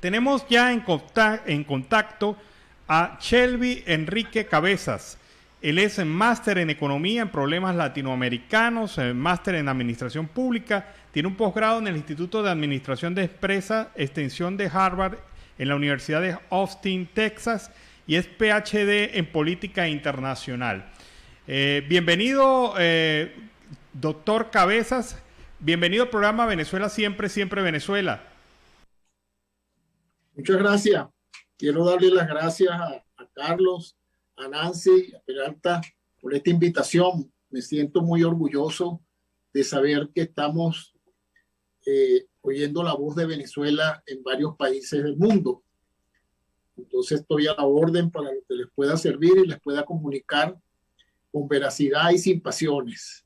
Tenemos ya en contacto a Shelby Enrique Cabezas. Él es máster en Economía en Problemas Latinoamericanos, máster en Administración Pública, tiene un posgrado en el Instituto de Administración de Empresa, Extensión de Harvard, en la Universidad de Austin, Texas, y es PhD en Política Internacional. Bienvenido, doctor Cabezas. Bienvenido al programa Venezuela Siempre, Siempre Venezuela. Muchas gracias. Quiero darle las gracias a Carlos, a Nancy, a Peralta por esta invitación. Me siento muy orgulloso de saber que estamos oyendo la voz de Venezuela en varios países del mundo. Entonces estoy a la orden para lo que les pueda servir y les pueda comunicar con veracidad y sin pasiones.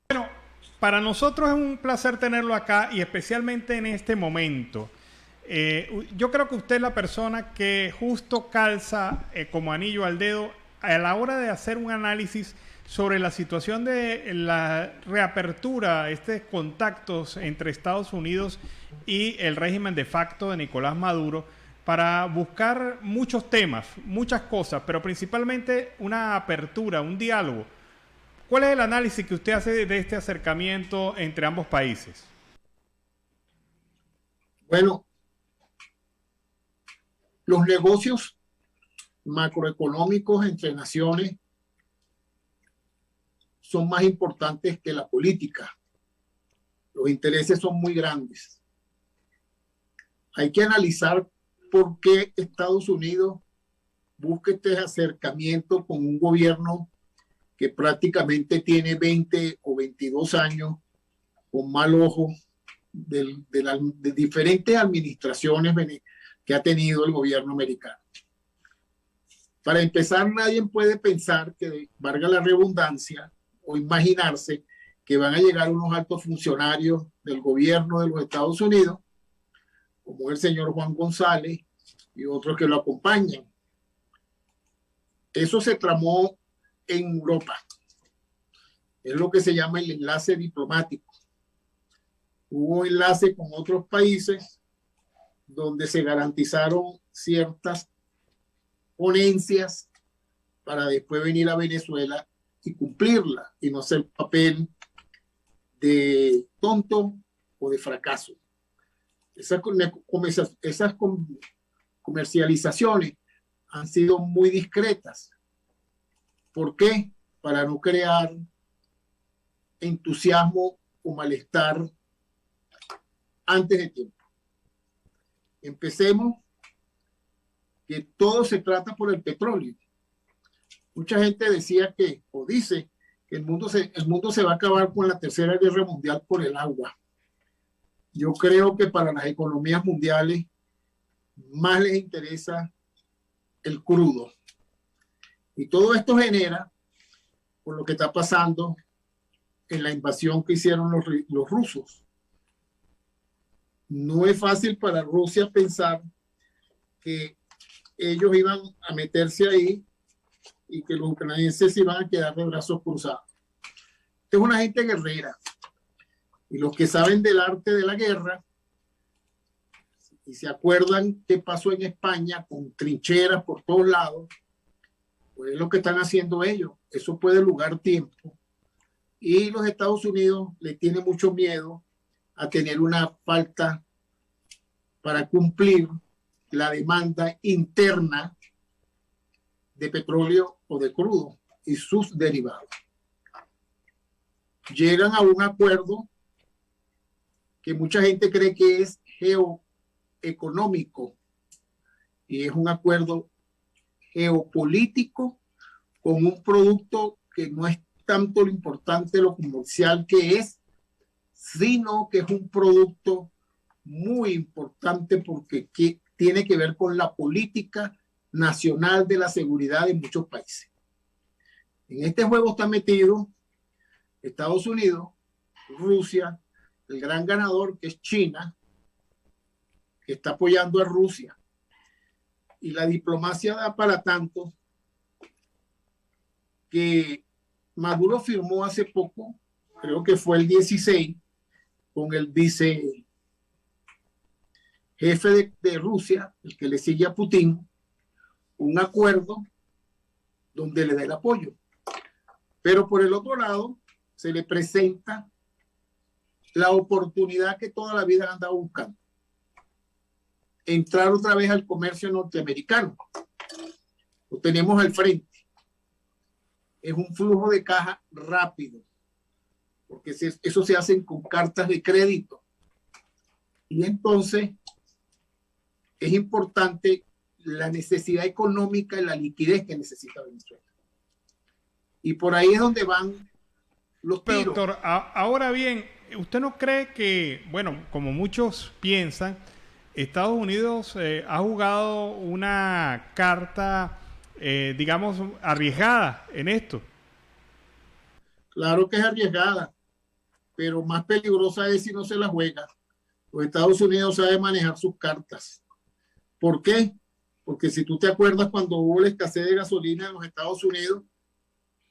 Bueno, para nosotros es un placer tenerlo acá y especialmente en este momento. Yo creo que usted es la persona que justo calza como anillo al dedo a la hora de hacer un análisis sobre la situación de la reapertura, estos contactos entre Estados Unidos y el régimen de facto de Nicolás Maduro, para buscar muchos temas, muchas cosas, pero principalmente una apertura, un diálogo. ¿Cuál es el análisis que usted hace de este acercamiento entre ambos países? Bueno, los negocios macroeconómicos entre naciones son más importantes que la política. Los intereses son muy grandes. Hay que analizar por qué Estados Unidos busca este acercamiento con un gobierno que prácticamente tiene 20 o 22 años con mal ojo de diferentes administraciones que ha tenido el gobierno americano. Para empezar, nadie puede pensar que, valga la redundancia, o imaginarse que van a llegar unos altos funcionarios del gobierno de los Estados Unidos, como el señor Juan González y otros que lo acompañan. Eso se tramó en Europa. Es lo que se llama el enlace diplomático. Hubo enlace con otros países donde se garantizaron ciertas ponencias para después venir a Venezuela y cumplirla y no hacer papel de tonto o de fracaso. Esas comercializaciones han sido muy discretas. ¿Por qué? Para no crear entusiasmo o malestar antes de tiempo. Empecemos que todo se trata por el petróleo. Mucha gente decía que, o dice, que el mundo se va a acabar con la Tercera Guerra Mundial por el agua. Yo creo que para las economías mundiales más les interesa el crudo. Y todo esto genera, por lo que está pasando en la invasión que hicieron los rusos. No es fácil para Rusia pensar que ellos iban a meterse ahí y que los ucranianos iban a quedar de brazos cruzados. Esta es una gente guerrera. Y los que saben del arte de la guerra y se acuerdan qué pasó en España con trincheras por todos lados, pues es lo que están haciendo ellos. Eso puede lugar tiempo. Y los Estados Unidos le tienen mucho miedo a tener una falta para cumplir la demanda interna de petróleo o de crudo y sus derivados. Llegan a un acuerdo que mucha gente cree que es geoeconómico y es un acuerdo geopolítico con un producto que no es tanto lo importante lo comercial que es, sino que es un producto muy importante porque tiene que ver con la política nacional de la seguridad de muchos países. En este juego está metido Estados Unidos, Rusia, el gran ganador que es China, que está apoyando a Rusia. Y la diplomacia da para tanto que Maduro firmó hace poco, creo que fue el 16, con el vicejefe jefe de Rusia, el que le sigue a Putin, un acuerdo donde le da el apoyo. Pero por el otro lado, se le presenta la oportunidad que toda la vida han andado buscando. Entrar otra vez al comercio norteamericano. Lo tenemos al frente. Es un flujo de caja rápido, porque eso se hace con cartas de crédito. Y entonces es importante la necesidad económica y la liquidez que necesita Venezuela. Y por ahí es donde van los tiros. Doctor, ahora bien, ¿usted no cree que, bueno, como muchos piensan, Estados Unidos ha jugado una carta, digamos, arriesgada en esto? Claro que es arriesgada, pero más peligrosa es si no se la juega. Los Estados Unidos saben manejar sus cartas. ¿Por qué? Porque si tú te acuerdas cuando hubo la escasez de gasolina en los Estados Unidos,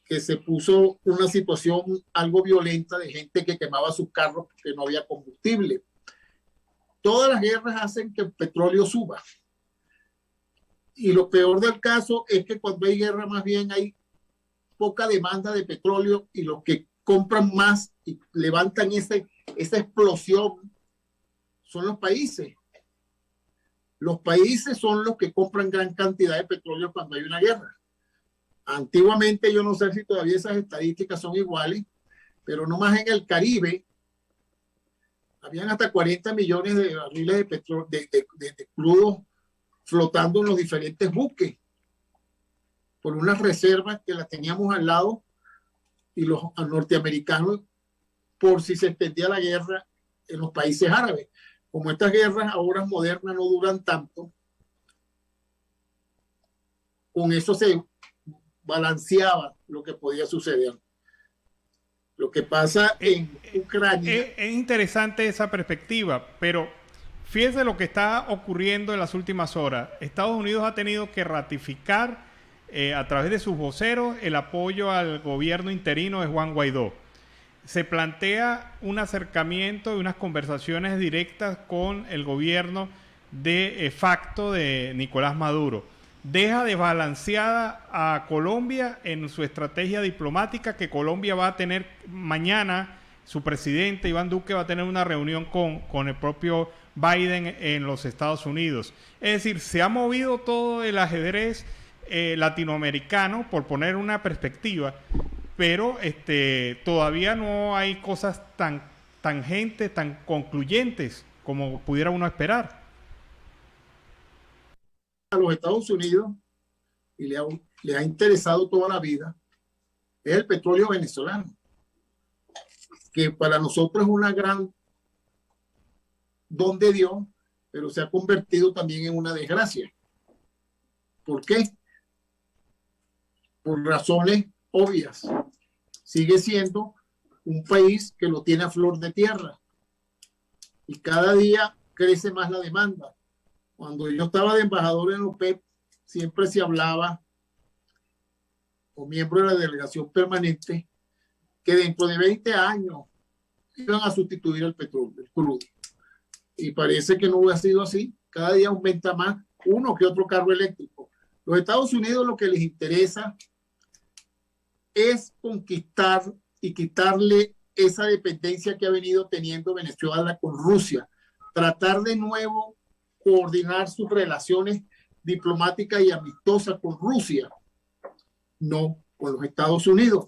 que se puso una situación algo violenta de gente que quemaba sus carros porque no había combustible. Todas las guerras hacen que el petróleo suba. Y lo peor del caso es que cuando hay guerra más bien hay poca demanda de petróleo y los que compran más y levantan esa explosión son los países. Los países son los que compran gran cantidad de petróleo cuando hay una guerra. Antiguamente, yo no sé si todavía esas estadísticas son iguales, pero no más en el Caribe, habían hasta 40 millones de barriles de petróleo, de crudo flotando en los diferentes buques, por unas reservas que las teníamos al lado y los norteamericanos, por si se extendía la guerra en los países árabes. Como estas guerras ahora modernas no duran tanto, con eso se balanceaba lo que podía suceder. Lo que pasa en Ucrania... Es interesante esa perspectiva, pero fíjese lo que está ocurriendo en las últimas horas. Estados Unidos ha tenido que ratificar a través de sus voceros el apoyo al gobierno interino de Juan Guaidó. Se plantea un acercamiento y unas conversaciones directas con el gobierno de facto de Nicolás Maduro. Deja desbalanceada a Colombia en su estrategia diplomática, que Colombia va a tener mañana, su presidente Iván Duque va a tener una reunión con el propio Biden en los Estados Unidos. Es decir, se ha movido todo el ajedrez latinoamericano, por poner una perspectiva, pero todavía no hay cosas tan tangentes, tan concluyentes como pudiera uno esperar. A los Estados Unidos, y le ha interesado toda la vida, es el petróleo venezolano, que para nosotros es una gran don de Dios, pero se ha convertido también en una desgracia. ¿Por qué? Por razones obvias. Sigue siendo un país que lo tiene a flor de tierra y cada día crece más la demanda. Cuando yo estaba de embajador en OPEP, siempre se hablaba, o miembro de la delegación permanente, que dentro de 20 años iban a sustituir el petróleo, el crudo. Y parece que no ha sido así. Cada día aumenta más uno que otro carro eléctrico. Los Estados Unidos lo que les interesa es conquistar y quitarle esa dependencia que ha venido teniendo Venezuela con Rusia. Tratar de nuevo coordinar sus relaciones diplomáticas y amistosas con Rusia, no con los Estados Unidos.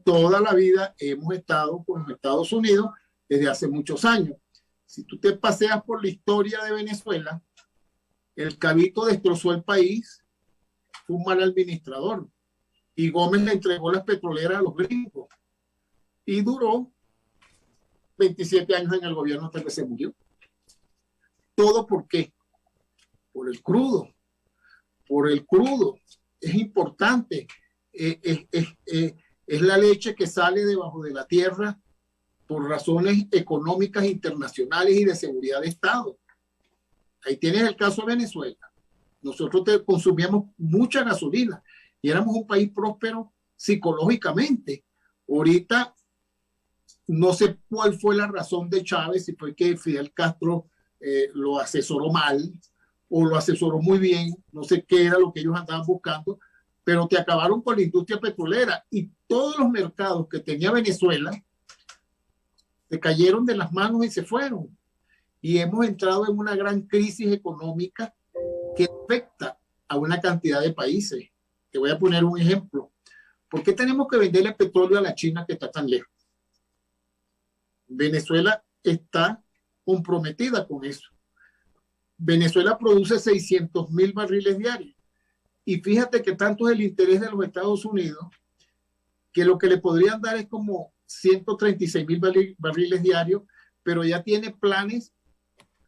Toda la vida hemos estado con los Estados Unidos desde hace muchos años. Si tú te paseas por la historia de Venezuela, el Cabito destrozó el país, fue un mal administrador, y Gómez le entregó las petroleras a los gringos y duró 27 años en el gobierno hasta que se murió. ¿Todo por qué? Por el crudo. Por el crudo. Es importante. Es la leche que sale debajo de la tierra por razones económicas internacionales y de seguridad de Estado. Ahí tienes el caso de Venezuela. Nosotros consumíamos mucha gasolina y éramos un país próspero psicológicamente. Ahorita no sé cuál fue la razón de Chávez, si fue que Fidel Castro lo asesoró mal o lo asesoró muy bien, no sé qué era lo que ellos andaban buscando, pero te acabaron con la industria petrolera y todos los mercados que tenía Venezuela se cayeron de las manos y se fueron. Y hemos entrado en una gran crisis económica que afecta a una cantidad de países. Te voy a poner un ejemplo. ¿Por qué tenemos que venderle petróleo a la China que está tan lejos? Venezuela está comprometida con eso. Venezuela produce 600,000 barriles diarios. Y fíjate que tanto es el interés de los Estados Unidos que lo que le podrían dar es como 136,000 barriles diarios, pero ya tiene planes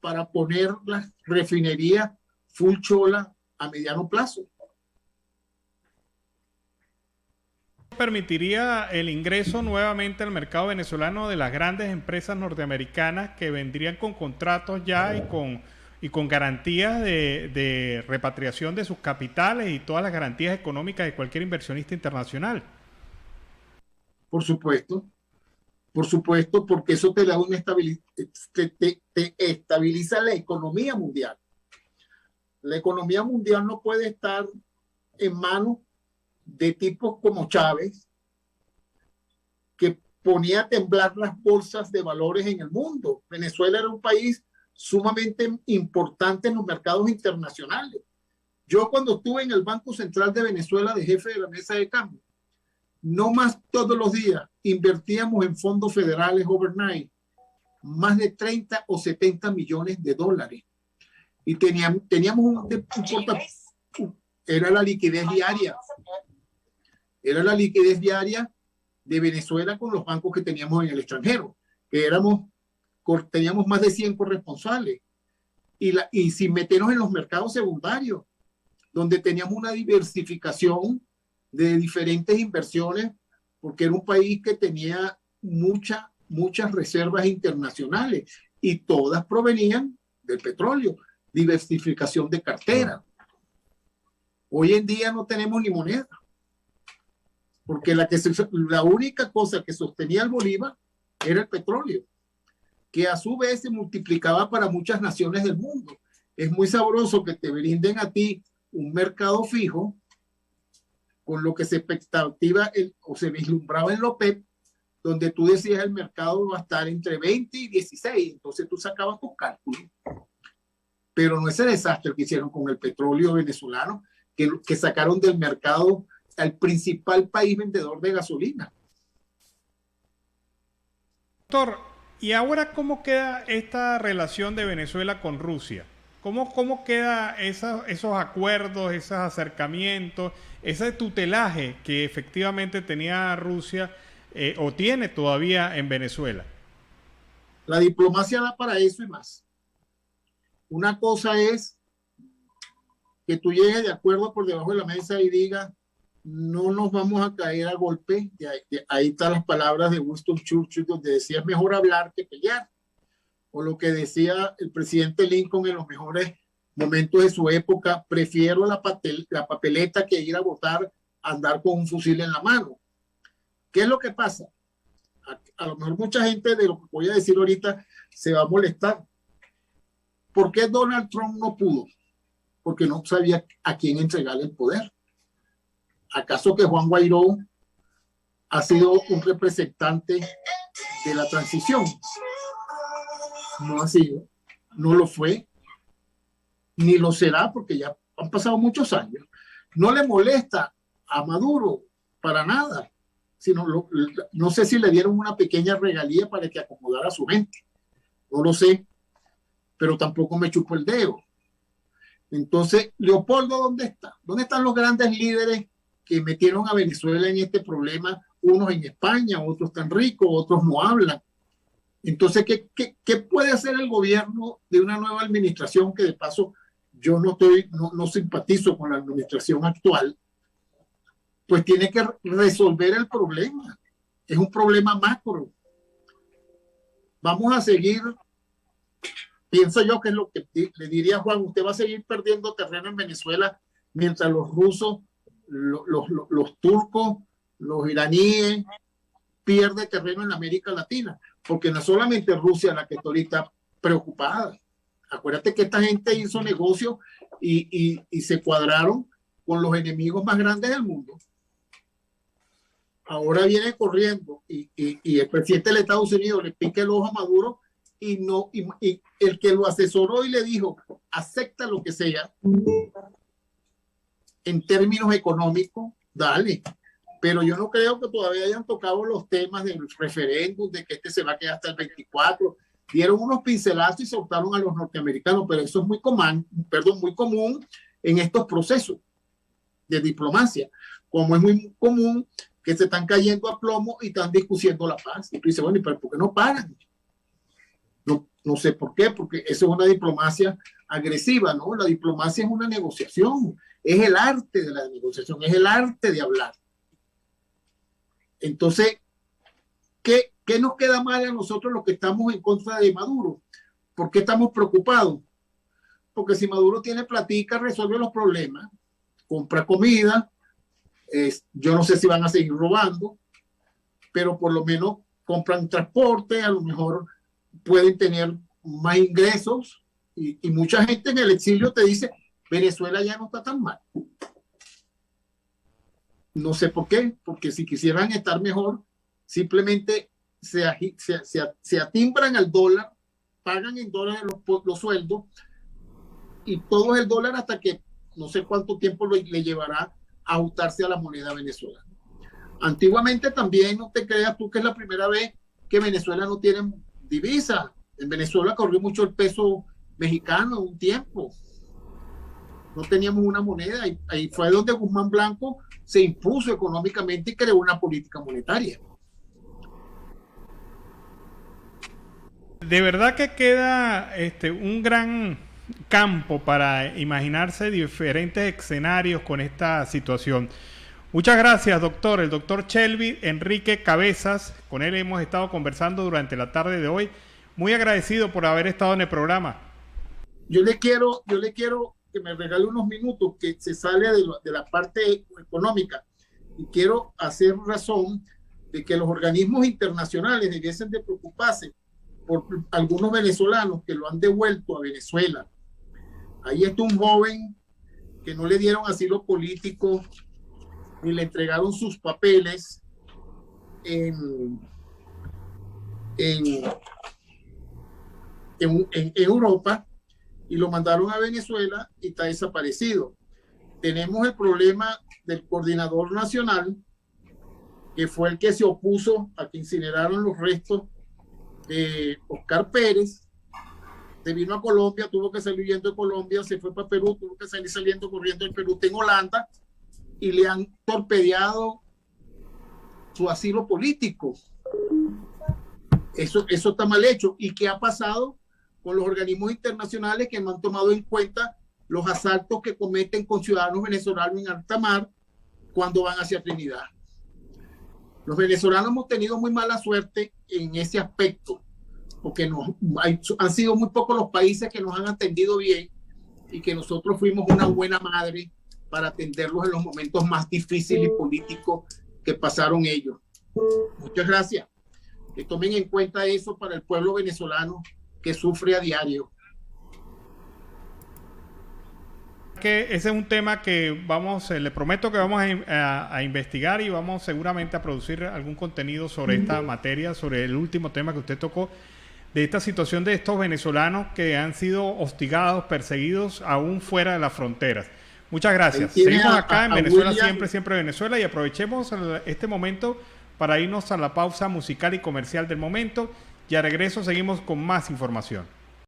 para poner la refinería full chola a mediano plazo. ¿Permitiría el ingreso nuevamente al mercado venezolano de las grandes empresas norteamericanas que vendrían con contratos ya y con garantías de repatriación de sus capitales y todas las garantías económicas de cualquier inversionista internacional? Por supuesto, porque eso te da una te estabiliza la economía mundial. La economía mundial no puede estar en manos de tipos como Chávez, que ponía a temblar las bolsas de valores en el mundo. Venezuela era un país sumamente importante en los mercados internacionales. Yo cuando estuve en el Banco Central de Venezuela de jefe de la mesa de cambio, no más todos los días invertíamos en fondos federales overnight más de 30 o 70 millones de dólares. Y teníamos era la liquidez diaria. Era la liquidez diaria de Venezuela con los bancos que teníamos en el extranjero, que teníamos más de 100 corresponsales. Y sin meternos en los mercados secundarios, donde teníamos una diversificación de diferentes inversiones, porque era un país que tenía muchas reservas internacionales y todas provenían del petróleo, diversificación de cartera. Hoy en día no tenemos ni moneda, porque la única cosa que sostenía el Bolívar era el petróleo, que a su vez se multiplicaba para muchas naciones del mundo. Es muy sabroso que te brinden a ti un mercado fijo con lo que se expectativa o se vislumbraba en la OPEP, donde tú decías el mercado va a estar entre 20 y 16, entonces tú sacabas tus cálculos. Pero no ese desastre que hicieron con el petróleo venezolano, que sacaron del mercado al principal país vendedor de gasolina. Doctor, ¿y ahora cómo queda esta relación de Venezuela con Rusia? ¿Cómo queda esos acuerdos, esos acercamientos, ese tutelaje que efectivamente tenía Rusia o tiene todavía en Venezuela? La diplomacia da para eso y más. Una cosa es que tú llegues de acuerdo por debajo de la mesa y digas, no nos vamos a caer a golpe. Ahí están las palabras de Winston Churchill, donde decía, es mejor hablar que pelear. O lo que decía el presidente Lincoln en los mejores momentos de su época, prefiero la papeleta que ir a votar, andar con un fusil en la mano. ¿Qué es lo que pasa? A lo mejor mucha gente de lo que voy a decir ahorita se va a molestar. ¿Por qué Donald Trump no pudo? Porque no sabía a quién entregarle el poder. ¿Acaso que Juan Guaidó ha sido un representante de la transición? No ha sido, no lo fue, ni lo será, porque ya han pasado muchos años. No le molesta a Maduro para nada, sino no sé si le dieron una pequeña regalía para que acomodara a su gente, no lo sé, pero tampoco me chupo el dedo. Entonces, Leopoldo, ¿dónde está? ¿Dónde están los grandes líderes que metieron a Venezuela en este problema? Unos en España, otros tan ricos, otros no hablan. Entonces, ¿qué puede hacer el gobierno de una nueva administración? Que de paso yo no simpatizo con la administración actual. Pues tiene que resolver el problema. Es un problema macro. Vamos a seguir, pienso yo que es lo que le diría a Juan, usted va a seguir perdiendo terreno en Venezuela mientras los rusos, los turcos, los iraníes pierden terreno en América Latina. Porque no solamente Rusia la que está ahorita preocupada, Acuérdate que esta gente hizo negocio y se cuadraron con los enemigos más grandes del mundo. Ahora viene corriendo y el presidente de los Estados Unidos le pica el ojo a Maduro y el que lo asesoró y le dijo, acepta lo que sea en términos económicos, dale. Pero yo no creo que todavía hayan tocado los temas del referéndum, de que este se va a quedar hasta el 24. Dieron unos pincelazos y soltaron a los norteamericanos, pero eso es muy común en estos procesos de diplomacia, como es muy común que se están cayendo a plomo y están discutiendo la paz. Y tú dices, bueno, ¿pero por qué no paran? No sé por qué, porque eso es una diplomacia agresiva, ¿no? La diplomacia es una negociación, es el arte de la negociación, es el arte de hablar. Entonces, ¿qué nos queda mal a nosotros los que estamos en contra de Maduro? ¿Por qué estamos preocupados? Porque si Maduro tiene platica, resuelve los problemas, compra comida, yo no sé si van a seguir robando, pero por lo menos compran transporte, a lo mejor pueden tener más ingresos y mucha gente en el exilio te dice, Venezuela ya no está tan mal. No sé por qué, porque si quisieran estar mejor, simplemente se atimbran al dólar, pagan en dólares los sueldos y todo es el dólar hasta que no sé cuánto tiempo le llevará a ajustarse a la moneda venezolana. Antiguamente también, no te creas tú que es la primera vez que Venezuela no tiene divisa. En Venezuela corrió mucho el peso mexicano en un tiempo. No teníamos una moneda y ahí fue donde Guzmán Blanco se impuso económicamente y creó una política monetaria. De verdad que queda un gran campo para imaginarse diferentes escenarios con esta situación. Muchas gracias, doctor. El doctor Shelby Enrique Cabezas, con él hemos estado conversando durante la tarde de hoy. Muy agradecido por haber estado en el programa. Yo le quiero que me regale unos minutos, que se sale de la parte económica, y quiero hacer razón de que los organismos internacionales debiesen de preocuparse por algunos venezolanos que lo han devuelto a Venezuela. Ahí está un joven que no le dieron asilo político ni le entregaron sus papeles en Europa, y lo mandaron a Venezuela y está desaparecido. Tenemos el problema del coordinador nacional, que fue el que se opuso a que incineraran los restos de Oscar Pérez. Se vino a Colombia, tuvo que salir huyendo de Colombia, se fue para Perú, tuvo que salir saliendo corriendo del Perú, está en Holanda, y le han torpedeado su asilo político. Eso está mal hecho. ¿Y qué ha pasado con los organismos internacionales que no han tomado en cuenta los asaltos que cometen con ciudadanos venezolanos en alta mar cuando van hacia Trinidad? Los venezolanos hemos tenido muy mala suerte en ese aspecto, porque han sido muy pocos los países que nos han atendido bien y que nosotros fuimos una buena madre para atenderlos en los momentos más difíciles y políticos que pasaron ellos. Muchas gracias. Que tomen en cuenta eso para el pueblo venezolano que sufre a diario. Que ese es un tema que le prometo que vamos a investigar, y vamos seguramente a producir algún contenido sobre esta materia, sobre el último tema que usted tocó, de esta situación de estos venezolanos que han sido hostigados, perseguidos aún fuera de las fronteras. Muchas gracias. Seguimos acá en Venezuela, siempre Venezuela, y aprovechemos este momento para irnos a la pausa musical y comercial del momento, y a regreso seguimos con más información.